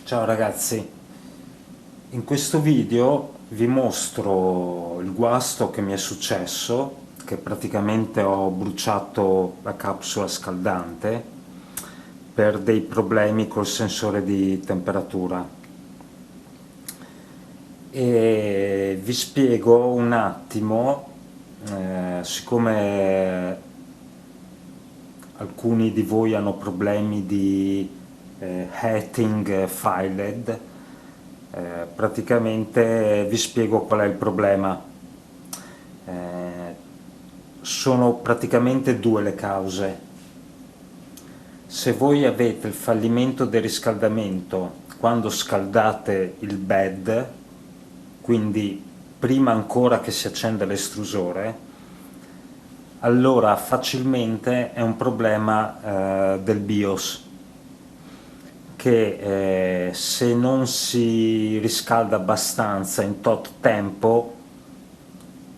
Ciao ragazzi, in questo video vi mostro il guasto che mi è successo, che praticamente ho bruciato la capsula scaldante per dei problemi col sensore di temperatura. E vi spiego un attimo, siccome alcuni di voi hanno problemi di heating failed, praticamente vi spiego qual è il problema. Sono praticamente due le cause. Se voi avete il fallimento del riscaldamento quando scaldate il bed, quindi prima ancora che si accenda l'estrusore, allora facilmente è un problema del BIOS, che se non si riscalda abbastanza in tot tempo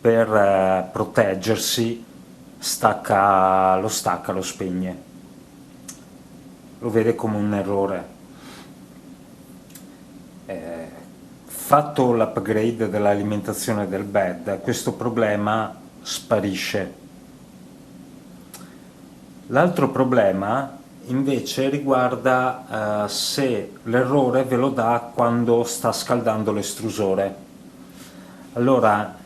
per proteggersi lo spegne, lo vede come un errore. Fatto l'upgrade dell'alimentazione del bed, questo problema sparisce. L'altro problema invece riguarda se l'errore ve lo dà quando sta scaldando l'estrusore. Allora,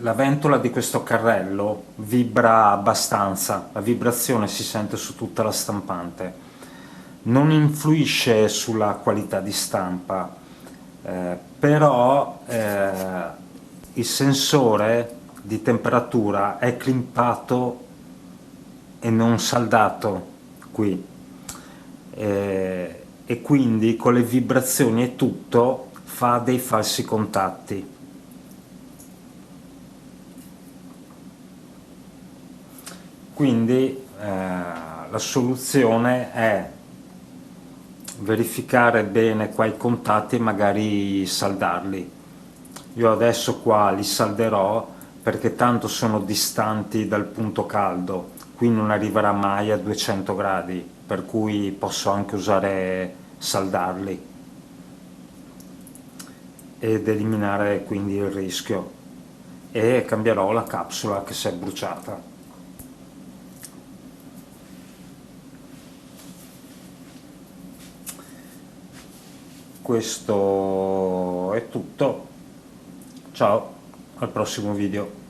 la ventola di questo carrello vibra abbastanza, la vibrazione si sente su tutta la stampante. Non influisce sulla qualità di stampa, però il sensore di temperatura è climpato e non saldato qui, e quindi con le vibrazioni e tutto fa dei falsi contatti. Quindi la soluzione è verificare bene qua i contatti e magari saldarli. Io adesso qua li salderò perché tanto sono distanti dal punto caldo, qui non arriverà mai a 200 gradi, per cui posso anche usare saldarli ed eliminare quindi il rischio, e cambierò la capsula che si è bruciata. Questo è tutto, ciao, al prossimo video.